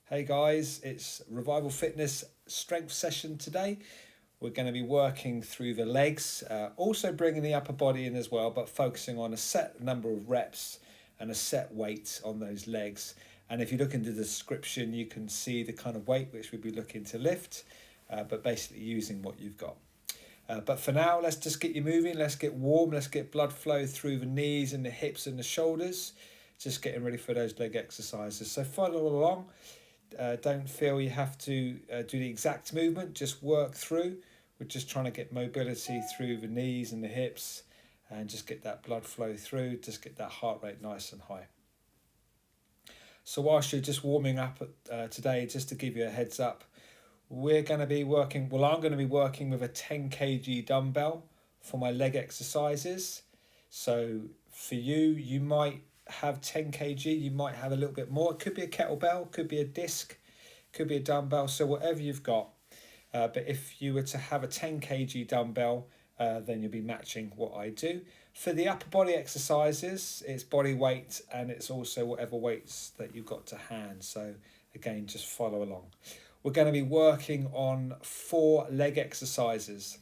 Hey guys, it's Revival Fitness strength session today. We're going to be working through the legs, also bringing the upper body in as well, but focusing on a set number of reps and a set weight on those legs. And if you look into the description, you can see the kind of weight which we'll be looking to lift, but basically using what you've got. But for now, let's just get you moving. Let's get warm. Let's get blood flow through the knees and the hips and the shoulders. Just getting ready for those leg exercises. So follow along. Don't feel you have to do the exact movement, just work through. We're just trying to get mobility through the knees and the hips and just get that blood flow through, just get that heart rate nice and high. So whilst you're just warming up today, just to give you a heads up, we're going to be working, I'm going to be working with a 10 kg dumbbell for my leg exercises. So for you, you might have 10 kg, you might have a little bit more. It could be a kettlebell, could be a disc, could be a dumbbell, so whatever you've got. But if you were to have a 10 kg dumbbell, then you'll be matching what I do. For the upper body exercises, it's body weight and it's also whatever weights that you've got to hand. So again, just follow along. We're going to be working on 4 leg exercises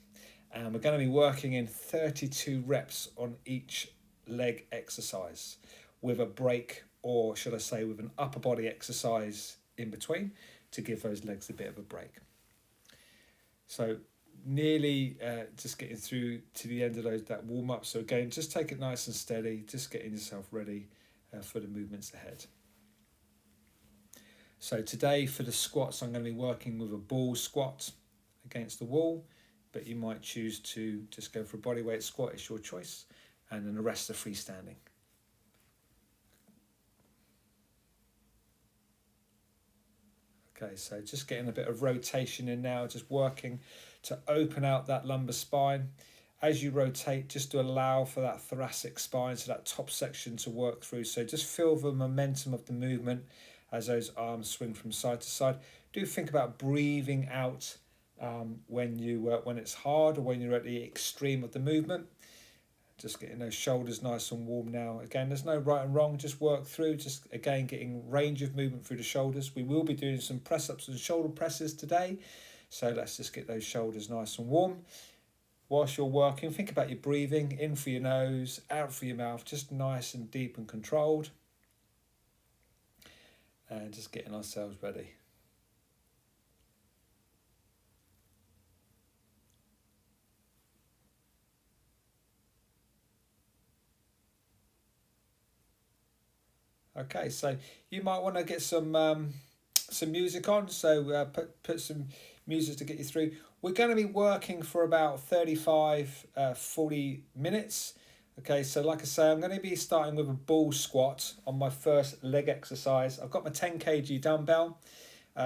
and we're going to be working in 32 reps on each leg exercise, with a break, or should I say with an upper body exercise in between to give those legs a bit of a break. So nearly just getting through to the end of that warm up. So again, just take it nice and steady, just getting yourself ready for the movements ahead. So today for the squats, I'm going to be working with a ball squat against the wall, but you might choose to just go for a bodyweight squat, it's your choice, and then the rest are freestanding. Okay, so just getting a bit of rotation in now, just working to open out that lumbar spine. As you rotate, just to allow for that thoracic spine, so that top section to work through. So just feel the momentum of the movement as those arms swing from side to side. Do think about breathing out when it's hard or when you're at the extreme of the movement. Just getting those shoulders nice and warm now. Again, there's no right and wrong, just work through, just again getting range of movement through the shoulders. We will be doing some press-ups and shoulder presses today, so let's just get those shoulders nice and warm. Whilst you're working, think about your breathing, in for your nose, out for your mouth, just nice and deep and controlled. And just getting ourselves ready. Okay, so you might want to get some music on, so put some music to get you through. We're going to be working for about 35-40 minutes. Okay, so like I say, I'm going to be starting with a ball squat on my first leg exercise. I've got my 10 kg dumbbell.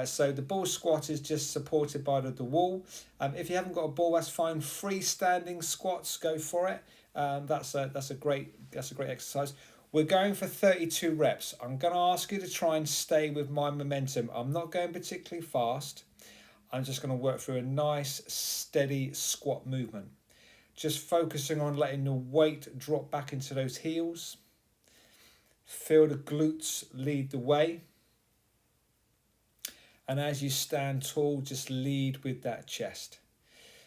So the ball squat is just supported by the wall. If you haven't got a ball, that's fine. Freestanding squats, go for it. That's a great exercise. We're going for 32 reps. I'm going to ask you to try and stay with my momentum. I'm not going particularly fast. I'm just going to work through a nice, steady squat movement. Just focusing on letting the weight drop back into those heels. Feel the glutes lead the way. And as you stand tall, just lead with that chest.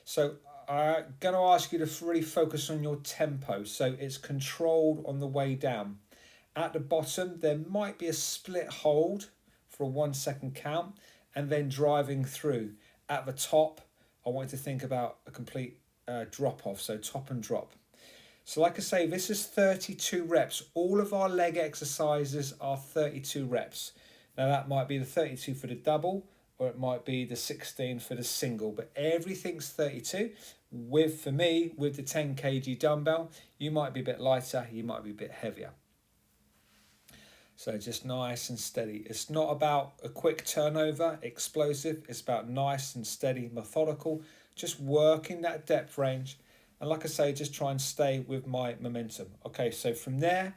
So I'm going to ask you to really focus on your tempo, so it's controlled on the way down. At the bottom, there might be a split hold for a 1 second count and then driving through. At the top, I want you to think about a complete drop off, so top and drop. So like I say, this is 32 reps. All of our leg exercises are 32 reps. Now that might be the 32 for the double, or it might be the 16 for the single, but everything's 32. For me, with the 10 kg dumbbell, you might be a bit lighter, you might be a bit heavier. So just nice and steady. It's not about a quick turnover, explosive. It's about nice and steady, methodical, just working that depth range. And like I say, just try and stay with my momentum. Okay, so from there,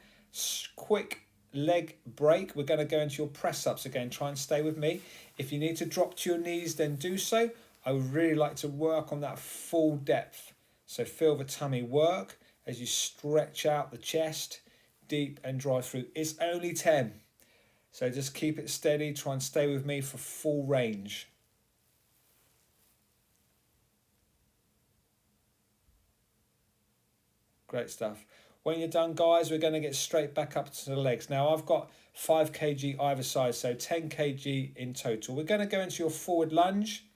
quick leg break. We're going to go into your press ups again. Try and stay with me. If you need to drop to your knees, then do so. I would really like to work on that full depth. So feel the tummy work as you stretch out the chest, deep and drive through. It's only 10. So just keep it steady, try and stay with me for full range. Great stuff. When you're done, guys, we're going to get straight back up to the legs. Now, I've got 5 kg either side, so 10 kg in total. We're going to go into your forward lunge.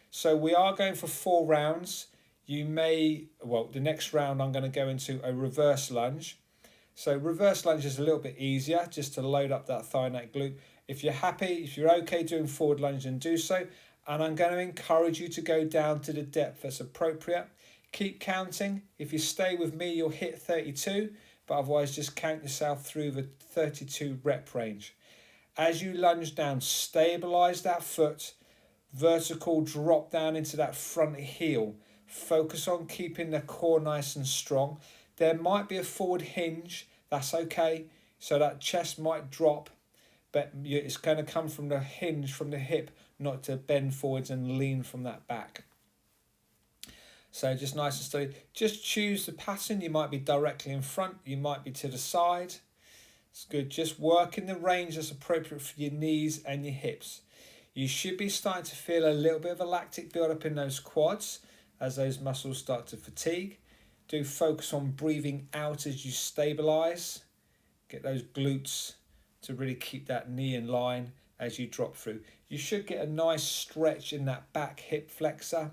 So we are going for 4 rounds. You may, well, the next round I'm going to go into a reverse lunge. So reverse lunge is a little bit easier, just to load up that thigh neck glute. If you're happy, if you're okay doing forward lunge, then do so. And I'm going to encourage you to go down to the depth that's appropriate. Keep counting. If you stay with me, you'll hit 32, but otherwise just count yourself through the 32 rep range. As you lunge down, stabilize that foot, vertical drop down into that front heel. Focus on keeping the core nice and strong. There might be a forward hinge, that's okay. So that chest might drop, but it's going to come from the hinge from the hip, not to bend forwards and lean from that back. So just nice and steady. Just choose the pattern. You might be directly in front, you might be to the side. It's good. Just work in the range that's appropriate for your knees and your hips. You should be starting to feel a little bit of a lactic build up in those quads as those muscles start to fatigue. Do focus on breathing out as you stabilize. Get those glutes to really keep that knee in line as you drop through. You should get a nice stretch in that back hip flexor.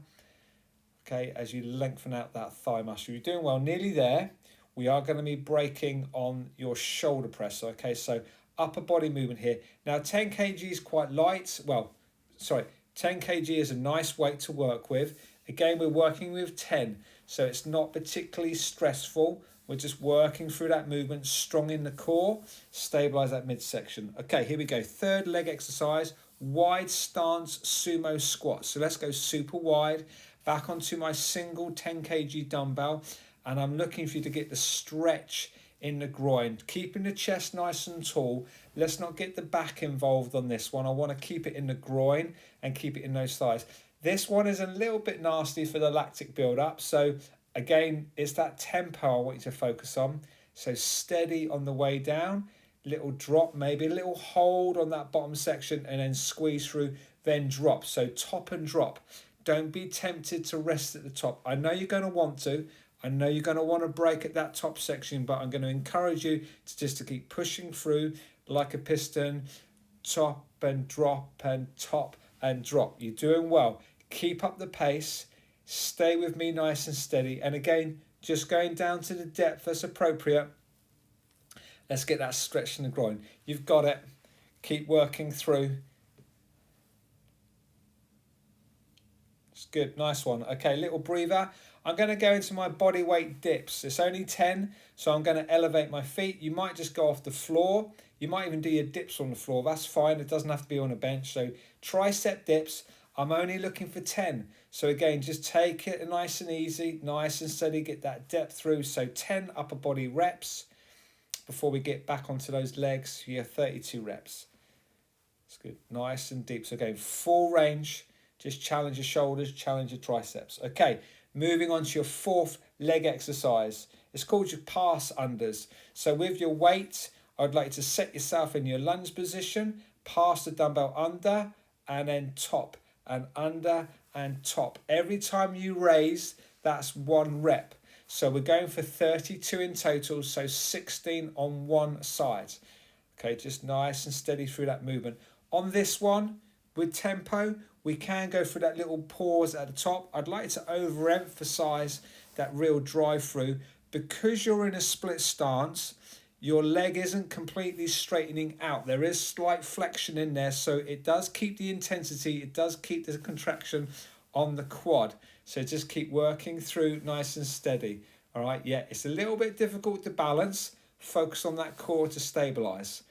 Okay, as you lengthen out that thigh muscle. You're doing well, nearly there. We are going to be breaking on your shoulder press. Okay, so upper body movement here. Now 10 kg is quite light. Well, sorry, 10 kg is a nice weight to work with. Again, we're working with 10, so it's not particularly stressful. We're just working through that movement, strong in the core, stabilize that midsection. Okay, here we go. Third leg exercise, wide stance sumo squat. So let's go super wide. Back onto my single 10 kg dumbbell, and I'm looking for you to get the stretch in the groin, keeping the chest nice and tall. Let's not get the back involved on this one. I want to keep it in the groin and keep it in those thighs. This one is a little bit nasty for the lactic build up. So again, it's that tempo I want you to focus on. So steady on the way down, little drop, maybe a little hold on that bottom section, and then squeeze through, then drop. So top and drop. Don't be tempted to rest at the top. I know you're going to want to. I know you're going to want to break at that top section, but I'm going to encourage you to keep pushing through like a piston, top and drop and top and drop. You're doing well. Keep up the pace. Stay with me nice and steady. And again, just going down to the depth that's appropriate. Let's get that stretch in the groin. You've got it. Keep working through. Good, nice one. Okay, little breather. I'm going to go into my body weight dips. It's only 10, so I'm going to elevate my feet. You might just go off the floor. You might even do your dips on the floor. That's fine. It doesn't have to be on a bench. So tricep dips, I'm only looking for 10. So again, just take it nice and easy, nice and steady. Get that depth through. So 10 upper body reps before we get back onto those legs. You have 32 reps. That's good. Nice and deep. So again, full range. Just challenge your shoulders, challenge your triceps. Okay, moving on to your fourth leg exercise. It's called your pass unders. So with your weight, I'd like to set yourself in your lunge position, pass the dumbbell under, and then top, and under, and top. Every time you raise, that's 1 rep. So we're going for 32 in total, so 16 on one side. Okay, just nice and steady through that movement. On this one, with tempo, we can go for that little pause at the top. I'd like to overemphasize that real drive through. Because you're in a split stance, your leg isn't completely straightening out. There is slight flexion in there, so it does keep the intensity, it does keep the contraction on the quad. So just keep working through nice and steady. All right, yeah, it's a little bit difficult to balance. Focus on that core to stabilize.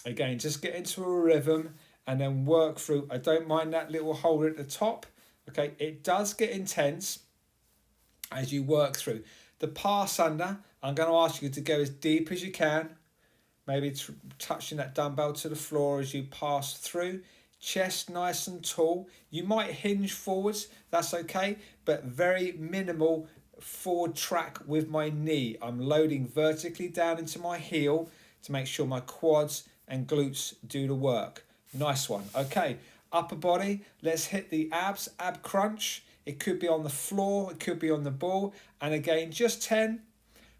Again, just get into a rhythm and then work through. I don't mind that little hold at the top. Okay, it does get intense as you work through. The pass under, I'm going to ask you to go as deep as you can. Maybe touching that dumbbell to the floor as you pass through. Chest nice and tall. You might hinge forwards, that's okay, but very minimal forward track with my knee. I'm loading vertically down into my heel to make sure my quads and glutes do the work. Nice one. Okay, upper body, let's hit the abs, ab crunch. It could be on the floor, it could be on the ball. And again, just 10.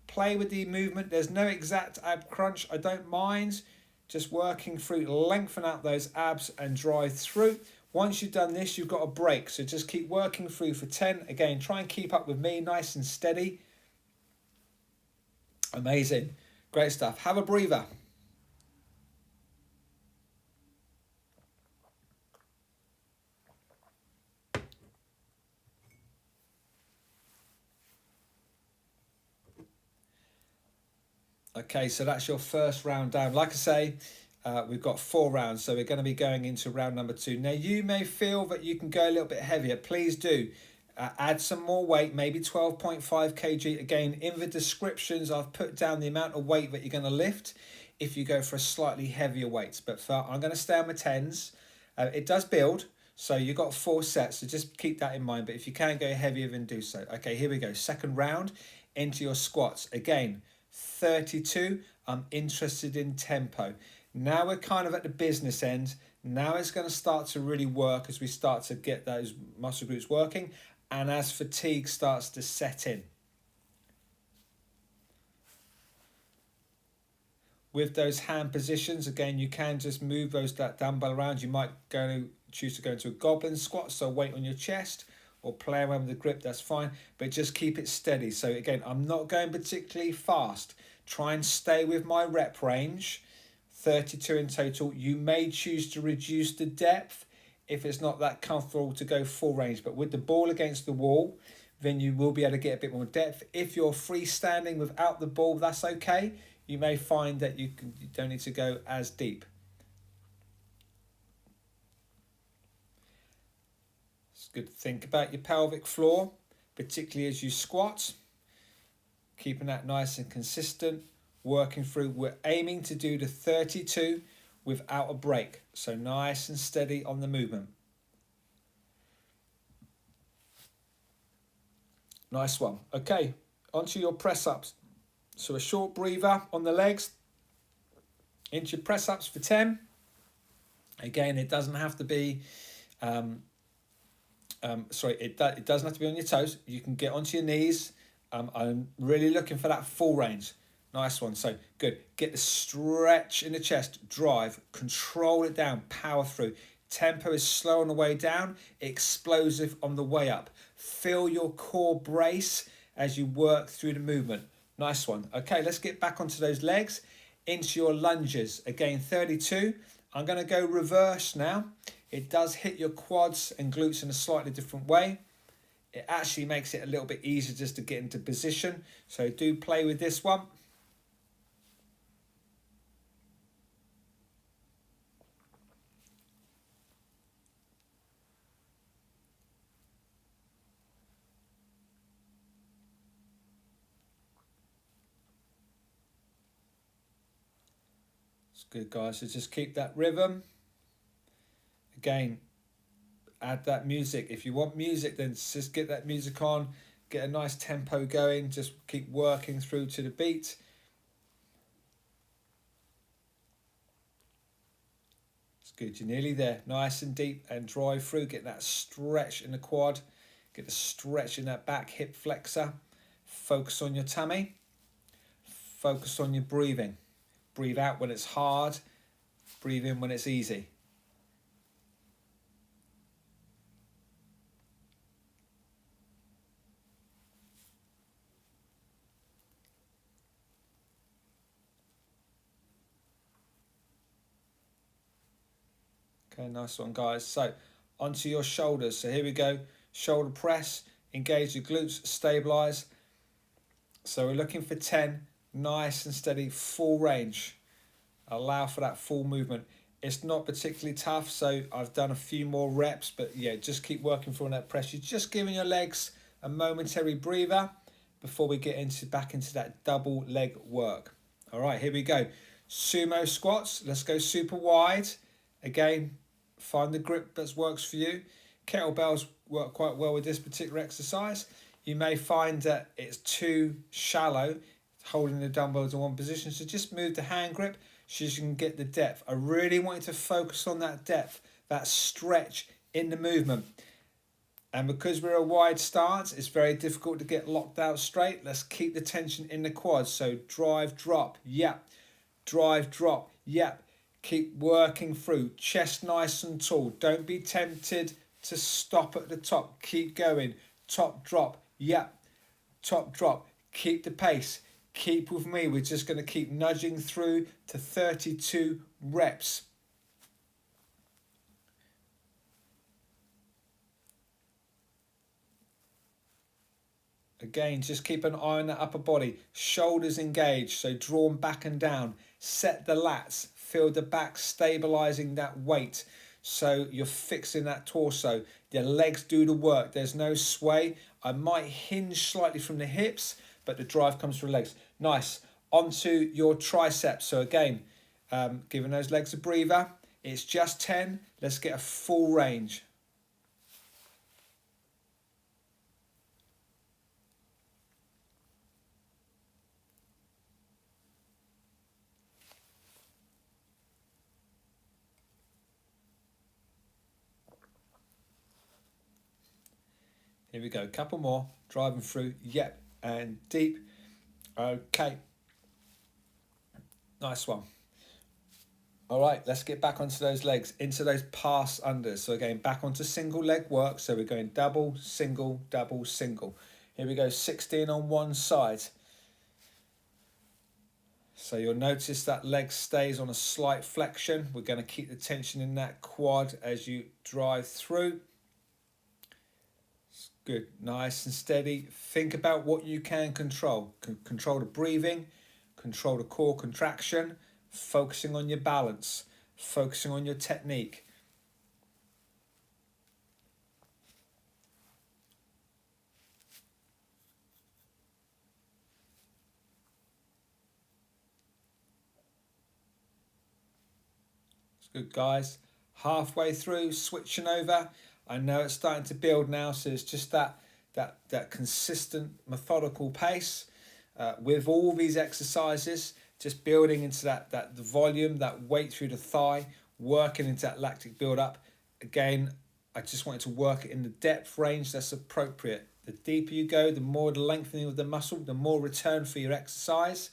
Play with the movement. There's no exact ab crunch. I don't mind. Just working through, lengthen out those abs and drive through. Once you've done this, you've got a break. So just keep working through for 10. Again, try and keep up with me, nice and steady. Amazing. Great stuff. Have a breather. Okay, so that's your first round down. Like I say, we've got 4 rounds, so we're going to be going into round number 2. Now, you may feel that you can go a little bit heavier. Please do. Add some more weight, maybe 12.5 kg. Again, in the descriptions, I've put down the amount of weight that you're going to lift if you go for a slightly heavier weight. But I'm going to stay on my 10s. It does build, so you've got 4 sets, so just keep that in mind. But if you can go heavier, then do so. Okay, here we go. Second round into your squats. Again, 32. I'm interested in tempo. Now we're kind of at the business end. Now it's going to start to really work as we start to get those muscle groups working and as fatigue starts to set in. With those hand positions, again, you can just move that dumbbell around. You might choose to go into a goblin squat, so weight on your chest, or play around with the grip, that's fine, but just keep it steady. So again, I'm not going particularly fast. Try and stay with my rep range, 32 in total. You may choose to reduce the depth if it's not that comfortable to go full range, but with the ball against the wall, then you will be able to get a bit more depth. If you're freestanding without the ball, that's okay. You may find that you don't need to go as deep. Good to think about your pelvic floor, particularly as you squat. Keeping that nice and consistent, working through. We're aiming to do the 32 without a break. So nice and steady on the movement. Nice one. Okay, onto your press-ups. So a short breather on the legs. Into your press-ups for 10. Again, it doesn't have to be... it doesn't have to be on your toes. You can get onto your knees. I'm really looking for that full range. Nice one. So good. Get the stretch in the chest. Drive. Control it down. Power through. Tempo is slow on the way down. Explosive on the way up. Feel your core brace as you work through the movement. Nice one. Okay, let's get back onto those legs. Into your lunges. Again, 32. I'm going to go reverse now. It does hit your quads and glutes in a slightly different way. It actually makes it a little bit easier just to get into position. So do play with this one. It's good, guys. So just keep that rhythm. Again, add that music. If you want music, then just get that music on. Get a nice tempo going. Just keep working through to the beat. It's good. You're nearly there. Nice and deep and drive through. Get that stretch in the quad. Get the stretch in that back hip flexor. Focus on your tummy. Focus on your breathing. Breathe out when it's hard. Breathe in when it's easy. Okay, nice one, guys. So onto your shoulders. So here we go. Shoulder press. Engage your glutes. Stabilize. So we're looking for 10. Nice and steady. Full range. Allow for that full movement. It's not particularly tough, so I've done a few more reps. But yeah, just keep working through on that press. You're just giving your legs a momentary breather before we get back into that double leg work. All right, here we go. Sumo squats. Let's go super wide. Again, find the grip that works for you. Kettlebells work quite well with this particular exercise. You may find that it's too shallow, holding the dumbbells in one position. So just move the hand grip, so you can get the depth. I really want you to focus on that depth, that stretch in the movement. And because we're a wide stance, it's very difficult to get locked out straight. Let's keep the tension in the quads. So drive, drop, yep. Drive, drop, yep. Keep working through. Chest nice and tall. Don't be tempted to stop at the top. Keep going. Top drop, yep. Top drop. Keep the pace. Keep with me. We're just going to keep nudging through to 32 reps. Again, just keep an eye on the upper body. Shoulders engaged, so drawn back and down. Set the lats. Feel the back stabilizing that weight. So you're fixing that torso. Your legs do the work. There's no sway. I might hinge slightly from the hips, but the drive comes from the legs. Nice. Onto your triceps. So again, giving those legs a breather. It's just 10. Let's get a full range. Here we go, couple more, driving through, yep, and deep. Okay, nice one. All right, let's get back onto those legs, into those pass unders. So again, back onto single leg work. So we're going double, single, double, single. Here we go, 16 on one side. So you'll notice that leg stays on a slight flexion. We're going to keep the tension in that quad as you drive through. Good, nice and steady. Think about what you can control. Control the breathing, control the core contraction, focusing on your balance, focusing on your technique. It's good, guys. Halfway through, switching over. I know it's starting to build now, so it's just that consistent, methodical pace with all these exercises, just building into that the volume, that weight through the thigh, working into that lactic build-up. Again, I just want you to work it in the depth range that's appropriate. The deeper you go, the more the lengthening of the muscle, the more return for your exercise,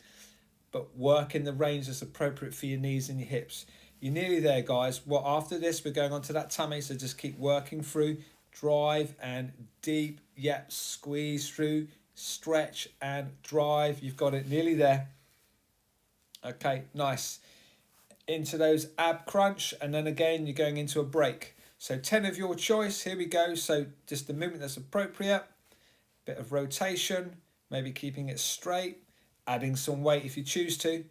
but work in the range that's appropriate for your knees and your hips. You're nearly there, guys. Well, after this, we're going on to that tummy, so just keep working through. Drive and deep, yep, squeeze through, stretch and drive. You've got it nearly there. Okay, nice. Into those ab crunch, and then again, you're going into a break. So 10 of your choice, here we go. So just the movement that's appropriate, bit of rotation, maybe keeping it straight, adding some weight if you choose to.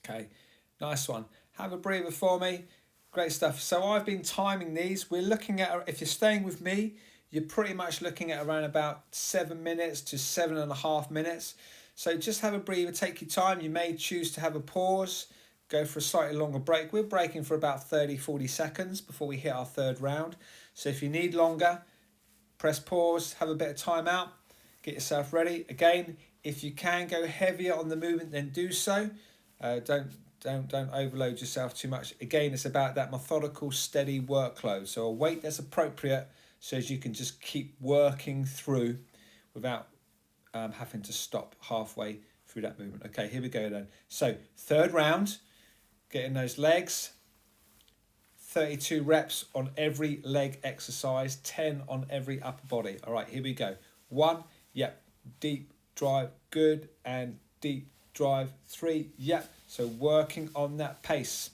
Okay, nice one. Have a breather for me. Great stuff. So I've been timing these. We're looking at, if you're staying with me, you're pretty much looking at around about 7 minutes to 7.5 minutes. So just have a breather, take your time. You may choose to have a pause, go for a slightly longer break. We're breaking for about 30-40 seconds before we hit our third round. So if you need longer, press pause, have a bit of time out, get yourself ready. Again, if you can go heavier on the movement, then do so. Don't overload yourself too much. Again, it's about that methodical, steady workload. So a weight that's appropriate, so as you can just keep working through without having to stop halfway through that movement. Okay, here we go then. So third round, getting those legs. 32 reps on every leg exercise, 10 on every upper body. All right, here we go. 1, yep, deep drive, good, and deep drive. 3, yep. So working on that pace.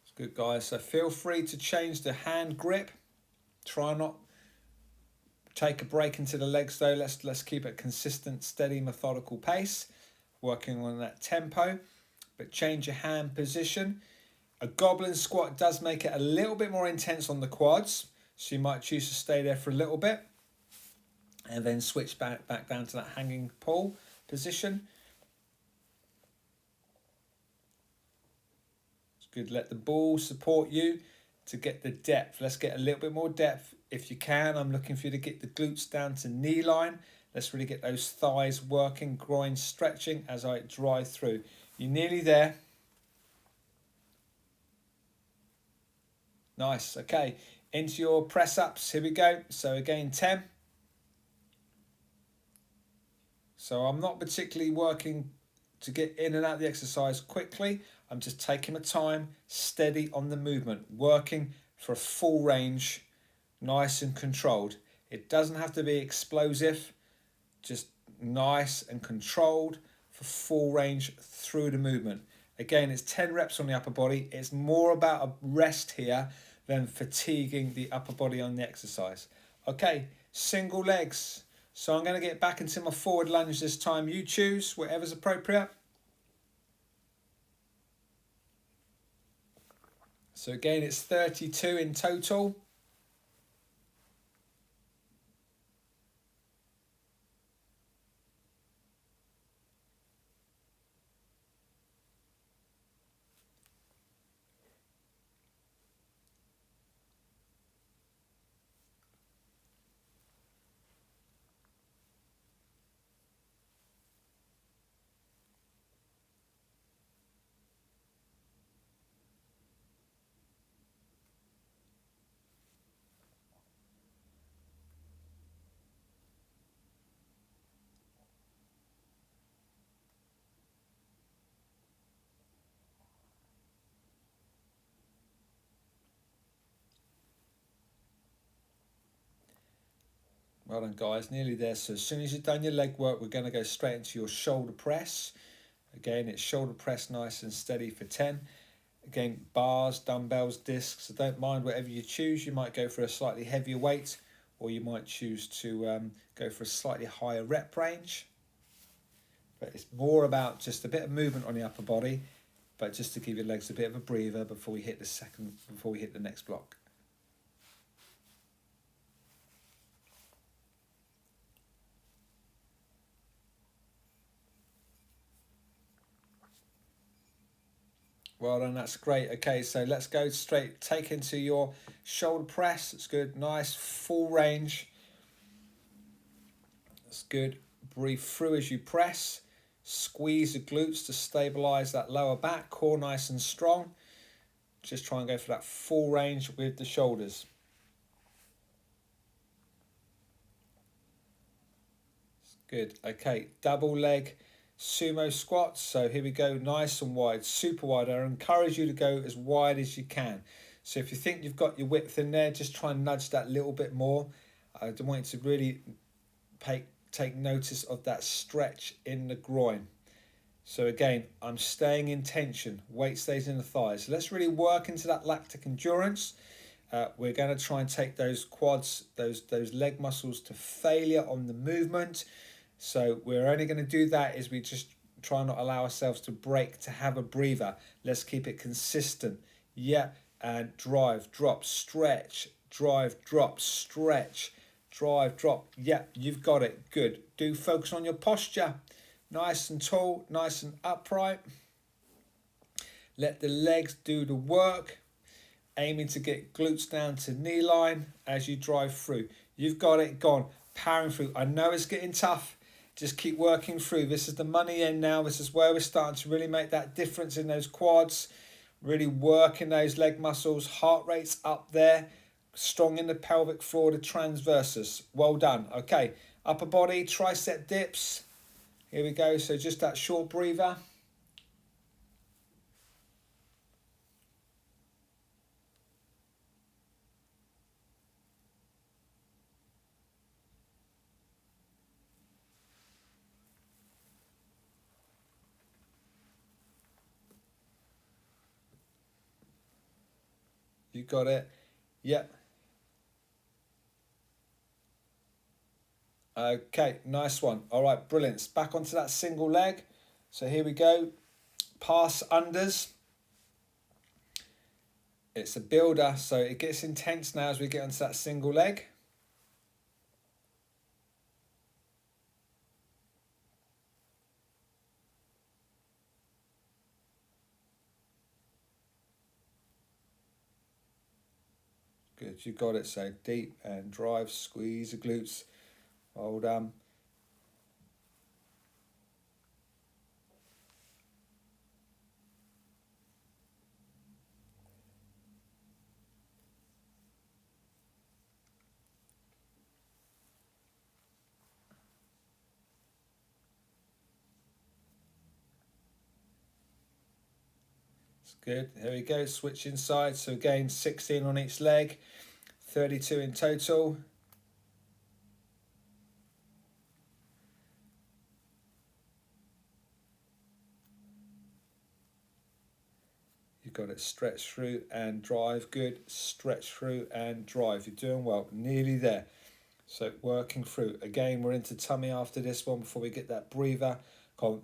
It's good, guys. So feel free to change the hand grip. Try not take a break into the legs though. Let's keep it consistent, steady, methodical pace. Working on that tempo. but change your hand position. A goblin squat does make it a little bit more intense on the quads, so you might choose to stay there for a little bit and then switch back down to that hanging pull position. It's good. Let the ball support you to get the depth. Let's get a little bit more depth if you can. I'm looking for you to get the glutes down to knee line. Let's really get those thighs working, groin stretching as I drive through. You're nearly there. Nice. Okay, into your press ups. Here we go. So again, 10. So I'm not particularly working to get in and out of the exercise quickly. I'm just taking my time, steady on the movement, working for a full range, nice and controlled. It doesn't have to be explosive, just nice and controlled for full range through the movement. Again, it's 10 reps on the upper body. It's more about a rest here than fatiguing the upper body on the exercise. Okay, single legs. So I'm going to get back into my forward lunge this time. You choose whatever's appropriate. So again, it's 32 in total. Well done, guys, nearly there. So as soon as you've done your leg work, we're going to go straight into your shoulder press. Again, it's shoulder press nice and steady for 10. Again, bars, dumbbells, discs. So don't mind whatever you choose. You might go for a slightly heavier weight, or you might choose to go for a slightly higher rep range. But it's more about just a bit of movement on the upper body, but just to give your legs a bit of a breather before we hit the next block. Well done, that's great. Okay, so let's go straight, take into your shoulder press. It's good, nice, full range. That's good. Breathe through as you press. Squeeze the glutes to stabilize that lower back, core nice and strong. Just try and go for that full range with the shoulders. Good. Okay, double leg sumo squats. So here we go, nice and wide, super wide. I encourage you to go as wide as you can. So if you think you've got your width in there, just try and nudge that little bit more. I don't want you to really take notice of that stretch in the groin. So again, I'm staying in tension, weight stays in the thighs. So let's really work into that lactic endurance. We're going to try and take those quads, those leg muscles to failure on the movement. So we're only going to do that is we just try not allow ourselves to break, to have a breather. Let's keep it consistent. Yeah, and drive, drop, stretch, drive, drop, stretch, drive, drop. Yeah, you've got it. Good. Do focus on your posture. Nice and tall, nice and upright. Let the legs do the work. Aiming to get glutes down to knee line as you drive through. You've got it, gone. Powering through. I know it's getting tough. Just keep working through. This is the money end now. This is where we're starting to really make that difference in those quads. Really working those leg muscles. Heart rate's up there. Strong in the pelvic floor, the transversus. Well done. Okay, upper body, tricep dips. Here we go. So just that short breather. You got it. Yep. Okay, nice one. All right, brilliant. Back onto that single leg. So here we go. pass unders. It's a builder, so it gets intense now as we get onto that single leg. Good, you got it. So deep and drive, squeeze the glutes. Well done. Good, here we go, switching sides. So again, 16 on each leg, 32 in total. You've got it, stretch through and drive. Good, stretch through and drive. You're doing well, nearly there. So working through. Again, we're into tummy after this one before we get that breather.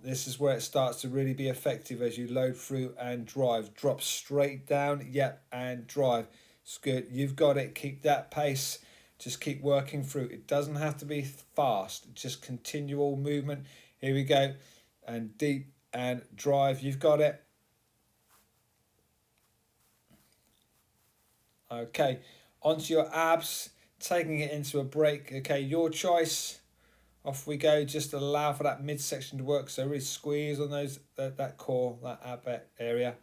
This is where it starts to really be effective as you load through and drive. Drop straight down, yep, and drive. It's good, you've got it, keep that pace. Just keep working through. It doesn't have to be fast, just continual movement. Here we go, and deep and drive, you've got it. Okay, onto your abs, taking it into a break. Okay, your choice. Off we go, just allow for that midsection to work. So really squeeze on those that core, that ab area.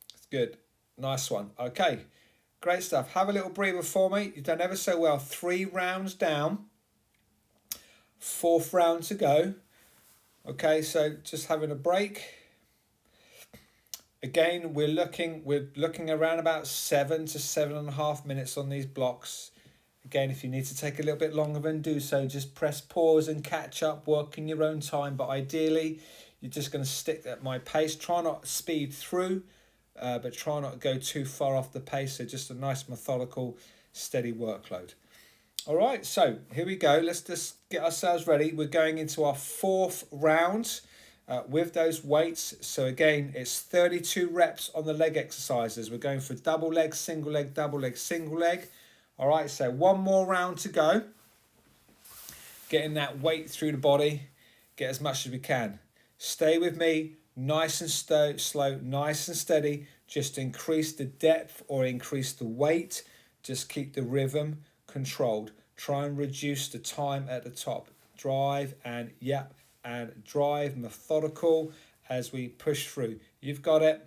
It's good. Nice one. Okay, great stuff. Have a little breather for me. You've done ever so well. 3 rounds down. 4th round to go. Okay, so just having a break. Again, we're looking around about 7 to 7.5 minutes on these blocks. Again, if you need to take a little bit longer, then do so. Just press pause and catch up, work in your own time. But ideally, you're just going to stick at my pace. Try not to speed through, but try not to go too far off the pace. So just a nice methodical, steady workload. All right, so here we go. Let's just get ourselves ready. We're going into our 4th round with those weights. So again, it's 32 reps on the leg exercises. We're going for double leg, single leg, double leg, single leg. All right, so 1 more round to go. Getting that weight through the body. Get as much as we can. Stay with me, nice and slow, nice and steady. Just increase the depth or increase the weight. Just keep the rhythm controlled. Try and reduce the time at the top. Drive and yep and drive, methodical as we push through. You've got it.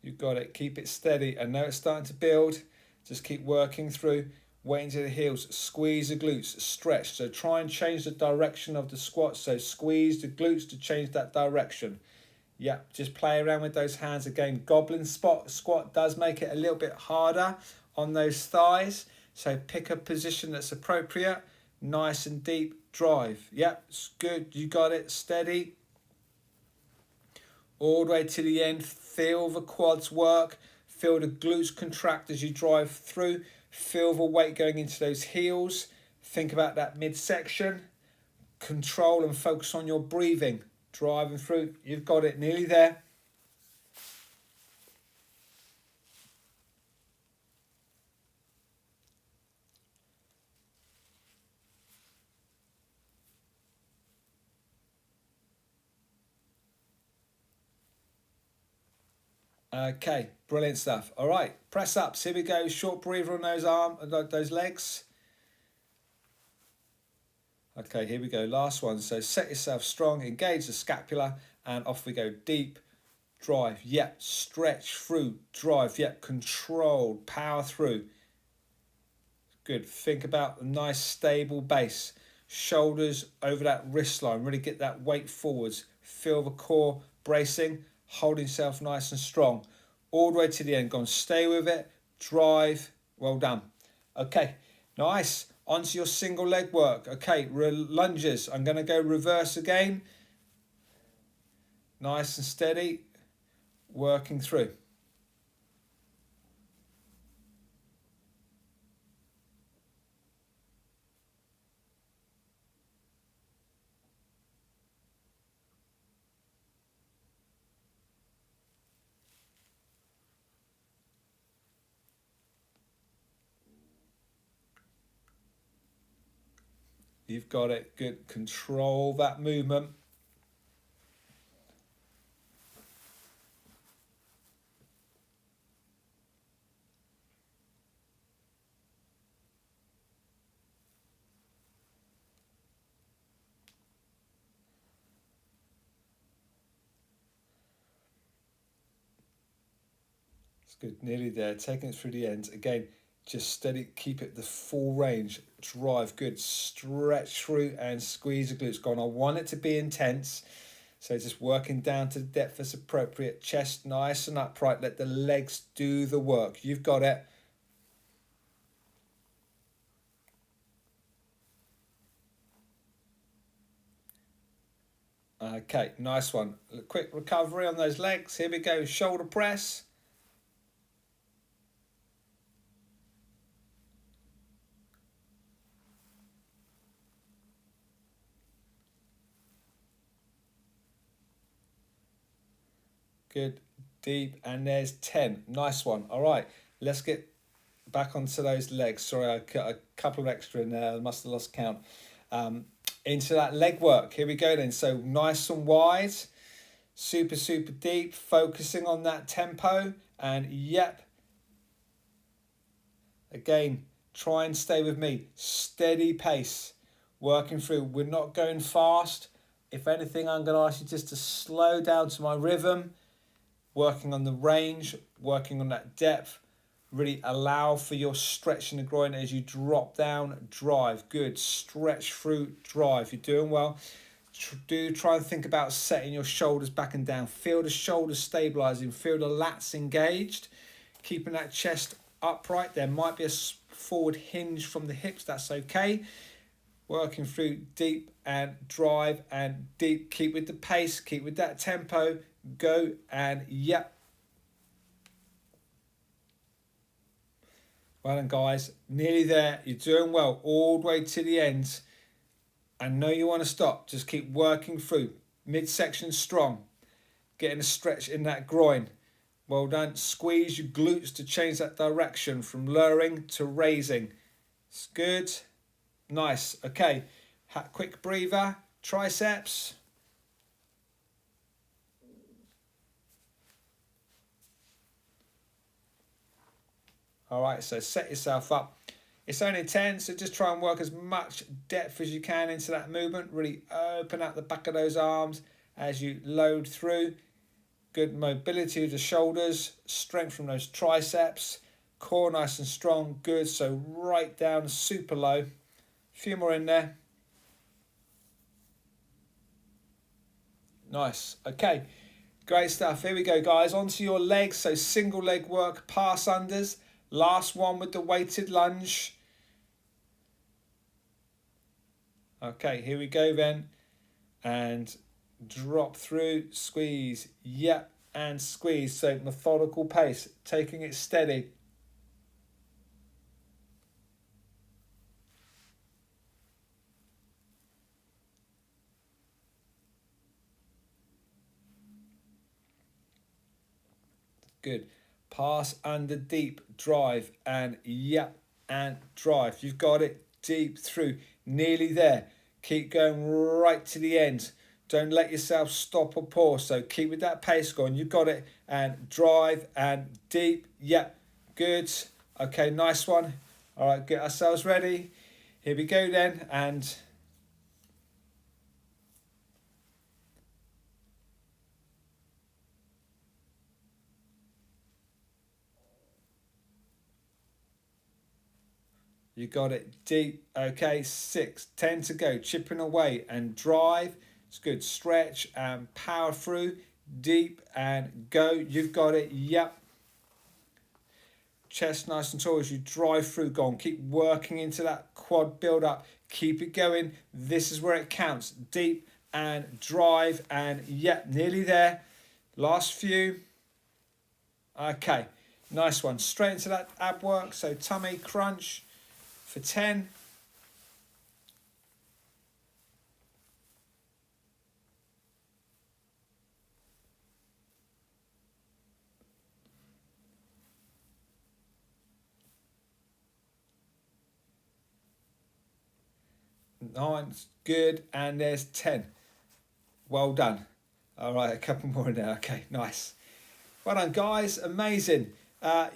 You've got it. Keep it steady. I know it's starting to build. Just keep working through. Weight into the heels. Squeeze the glutes. Stretch. So try and change the direction of the squat. So squeeze the glutes to change that direction. Yep. Just play around with those hands again. Goblin squat does make it a little bit harder on those thighs. So pick a position that's appropriate. Nice and deep. Drive. Yep. It's good. You got it. Steady. All the way to the end. Feel the quads work. Feel the glutes contract as you drive through. Feel the weight going into those heels. Think about that midsection. Control and focus on your breathing. Driving through. You've got it. Nearly there. Okay, brilliant stuff. All right, press ups. Here we go. Short breather on those legs. Okay, here we go. Last one. So set yourself strong, engage the scapula, and off we go. Deep, drive. Yep, stretch through, drive. Yep, control, power through. Good. Think about a nice stable base. Shoulders over that wrist line. Really get that weight forwards. Feel the core bracing, holding yourself nice and strong. All the way to the end. Go and stay with it. Drive. Well done. Okay, nice. Onto your single leg work. Okay, lunges. I'm going to go reverse again. Nice and steady. Working through. You've got it. Good. Control that movement. It's good. Nearly there. Taking it through the ends. Again, just steady. Keep it the full range. Drive. Good. Stretch through and squeeze the glutes. Go on. I want it to be intense. So just working down to the depth as appropriate. Chest nice and upright. Let the legs do the work. You've got it. Okay, nice one. A quick recovery on those legs. Here we go. Shoulder press. Good, deep, and there's 10. Nice one. All right, let's get back onto those legs. Sorry, I cut a couple of extra in there. I must have lost count. Into that leg work. Here we go then. So nice and wide, super, super deep, focusing on that tempo. And yep, again, try and stay with me. Steady pace, working through. We're not going fast. If anything, I'm going to ask you just to slow down to my rhythm. Working on the range, working on that depth. Really allow for your stretch in the groin as you drop down, drive. Good, stretch through, drive. You're doing well. Do try and think about setting your shoulders back and down. Feel the shoulders stabilizing, feel the lats engaged. Keeping that chest upright. There might be a forward hinge from the hips, that's okay. Working through deep and drive and deep. Keep with the pace, keep with that tempo. Go and yep. Well done, guys. Nearly there. You're doing well all the way to the end. I know you want to stop. Just keep working through. Midsection strong. Getting a stretch in that groin. Well done. Squeeze your glutes to change that direction from lowering to raising. It's good. Nice. Okay. Quick breather. Triceps. All right, so set yourself up. It's only 10, so just try and work as much depth as you can into that movement. Really open out the back of those arms as you load through. Good mobility of the shoulders, strength from those triceps. Core nice and strong, good. So right down, super low. A few more in there. Nice, okay. Great stuff. Here we go, guys. Onto your legs. So single leg work, pass unders. Last one with the weighted lunge. Okay, here we go then. And drop through, squeeze, yep, and squeeze. So methodical pace, taking it steady. Good. Pass under deep, drive, and yep, and drive. You've got it deep through, nearly there. Keep going right to the end. Don't let yourself stop or pause. So keep with that pace going. You've got it. And drive and deep. Yep, good. Okay, nice one. All right, get ourselves ready. Here we go then. And you got it deep. Okay, 6, 10 to go. Chipping away and drive. It's good. Stretch and power through. Deep and go. You've got it. Yep. Chest nice and tall as you drive through. Go on. Keep working into that quad build up. Keep it going. This is where it counts. Deep and drive and yep, nearly there. Last few. Okay. Nice one. Straight into that ab work. So tummy crunch for 10. Nice, good, and there's 10. Well done. All right, a couple more now. Okay, nice. Well done, guys. Amazing.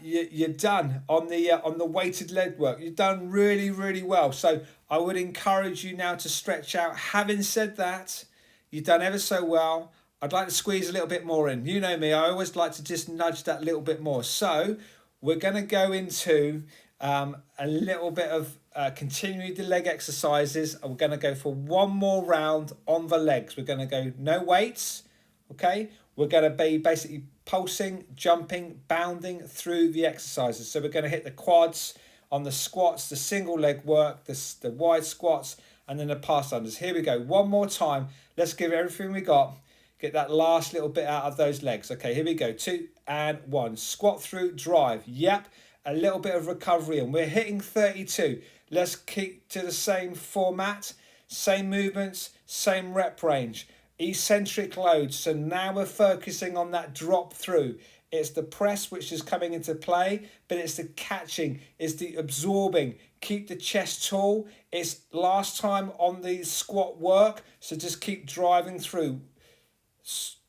You're done on the weighted leg work. You've done really, really well. So I would encourage you now to stretch out. Having said that, you've done ever so well. I'd like to squeeze a little bit more in. You know me, I always like to just nudge that little bit more. So we're going to go into a little bit of continuing the leg exercises. We're going to go for one more round on the legs. We're going to go no weights. Okay, we're going to be basically pulsing, jumping, bounding through the exercises. So we're going to hit the quads on the squats, the single leg work, the wide squats, and then the pass unders. Here we go. One more time. Let's give everything we got. Get that last little bit out of those legs. Okay, here we go. 2 and 1. Squat through, drive. Yep, a little bit of recovery. And we're hitting 32. Let's keep to the same format, same movements, same rep range. Eccentric loads. So now we're focusing on that drop through. It's the press which is coming into play, but it's the catching, it's the absorbing. Keep the chest tall. It's last time on the squat work, so just keep driving through.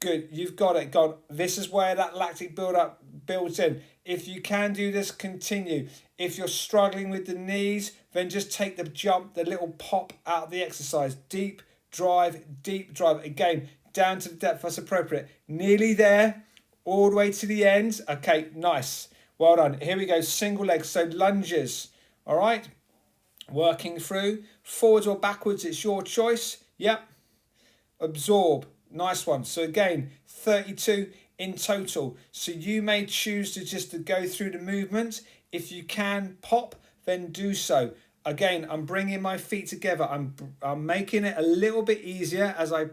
Good, you've got it. God, this is where that lactic build-up builds in. If you can do this, continue. If you're struggling with the knees, then just take the jump, the little pop out of the exercise. Deep drive. Again, down to the depth that's appropriate. Nearly there, all the way to the end. Okay, nice. Well done. Here we go, single leg. So lunges, all right? Working through. Forwards or backwards, it's your choice. Yep. Absorb. Nice one. So again, 32 in total. So you may choose to go through the movement. If you can pop, then do so. Again, I'm bringing my feet together. I'm making it a little bit easier as I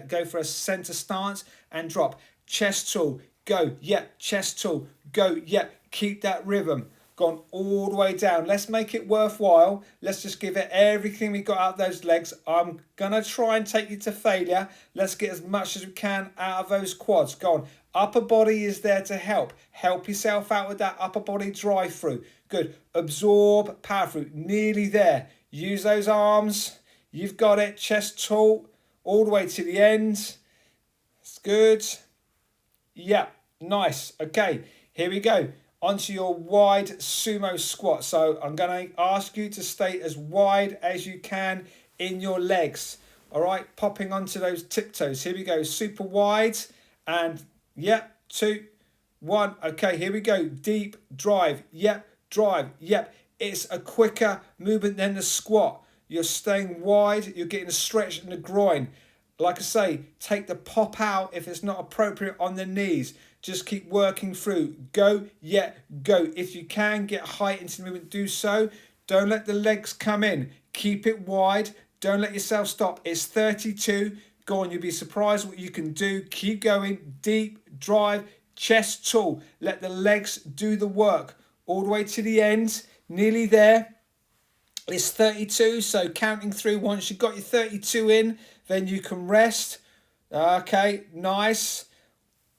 go for a center stance and drop. Chest tall, go. Yep, chest tall, go. Yep, keep that rhythm. Gone all the way down. Let's make it worthwhile. Let's just give it everything we got out of those legs. I'm gonna try and take you to failure. Let's get as much as we can out of those quads. Go on. Upper body is there to help. Help yourself out with that upper body drive through. Good. Absorb, power through. Nearly there. Use those arms. You've got it. Chest tall all the way to the end. It's good. Yeah, nice. Okay, here we go. Onto your wide sumo squat. So I'm going to ask you to stay as wide as you can in your legs. All right, popping onto those tiptoes. Here we go, super wide. And yep, 2, 1. Okay, here we go. Deep drive. Yep, drive. Yep. It's a quicker movement than the squat. You're staying wide. You're getting a stretch in the groin. Like I say, take the pop out if it's not appropriate on the knees. Just keep working through. Go, yeah, go. If you can get height into the movement, do so. Don't let the legs come in. Keep it wide. Don't let yourself stop. It's 32. Go on, you'll be surprised what you can do. Keep going. Deep, drive, chest tall. Let the legs do the work. All the way to the end. Nearly there. It's 32, so counting through. Once you've got your 32 in, then you can rest. Okay, nice.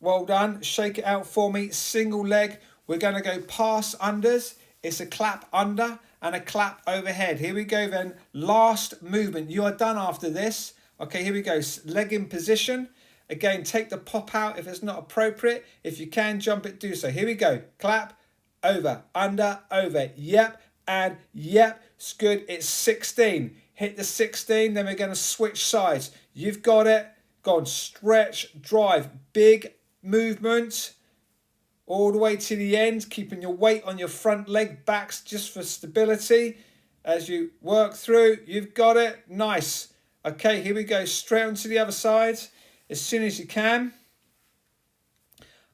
Well done. Shake it out for me. Single leg. We're going to go pass unders. It's a clap under and a clap overhead. Here we go then. Last movement. You are done after this. Okay, here we go. Leg in position. Again, take the pop out if it's not appropriate. If you can jump it, do so. Here we go. Clap, over, under, over. Yep, and yep. It's good. It's 16. Hit the 16. Then we're going to switch sides. You've got it. Go on. Stretch, drive. Big movement all the way to the end, keeping your weight on your front leg backs just for stability as you work through. You've got it. Nice. Okay, here we go. Straight onto the other side as soon as you can.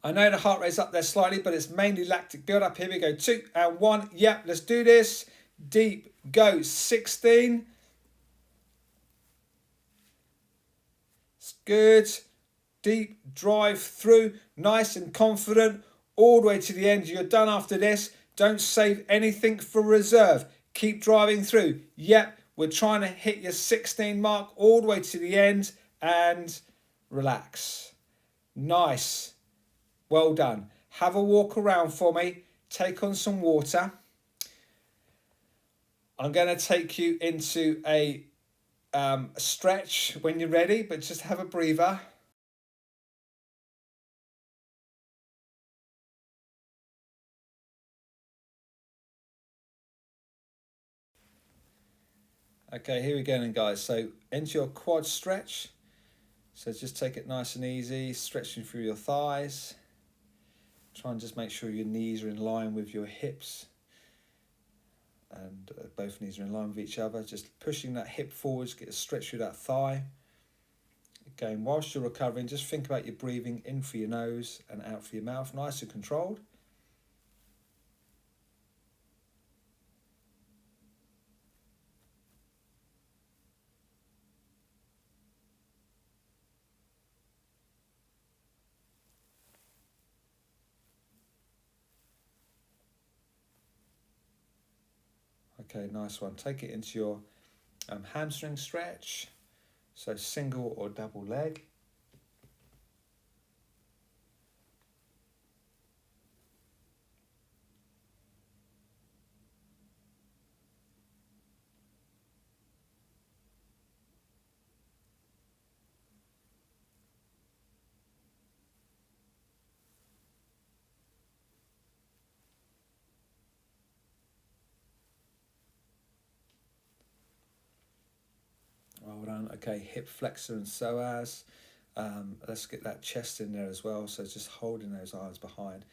I know the heart rate's up there slightly, but it's mainly lactic build-up. Here we go. 2 and 1. Yep, let's do this. Deep, go. 16. It's good. Deep, drive through. Nice and confident. All the way to the end. You're done after this. Don't save anything for reserve. Keep driving through. Yep, we're trying to hit your 16 mark all the way to the end. And relax. Nice. Well done. Have a walk around for me. Take on some water. I'm going to take you into a stretch when you're ready, but just have a breather. Okay, here we go then, guys. So into your quad stretch. So just take it nice and easy, stretching through your thighs. Try and just make sure your knees are in line with your hips. And both knees are in line with each other. Just pushing that hip forwards, get a stretch through that thigh. Again, whilst you're recovering, just think about your breathing in through your nose and out through your mouth, nice and controlled. Okay, nice one. Take it into your hamstring stretch. So single or double leg. Well done. Okay, hip flexor and psoas. Let's get that chest in there as well. So just holding those arms behind.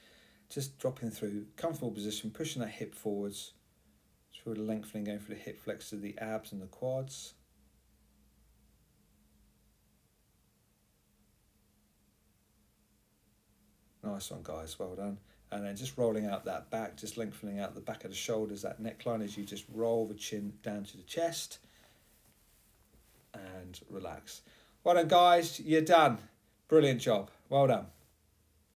Just dropping through, comfortable position, pushing that hip forwards. Through the lengthening, going through the hip flexor, the abs and the quads. Nice one, guys. Well done. And then just rolling out that back, just lengthening out the back of the shoulders, that neckline as you just roll the chin down to the chest. And relax. Well done, guys. You're done. Brilliant job. Well done.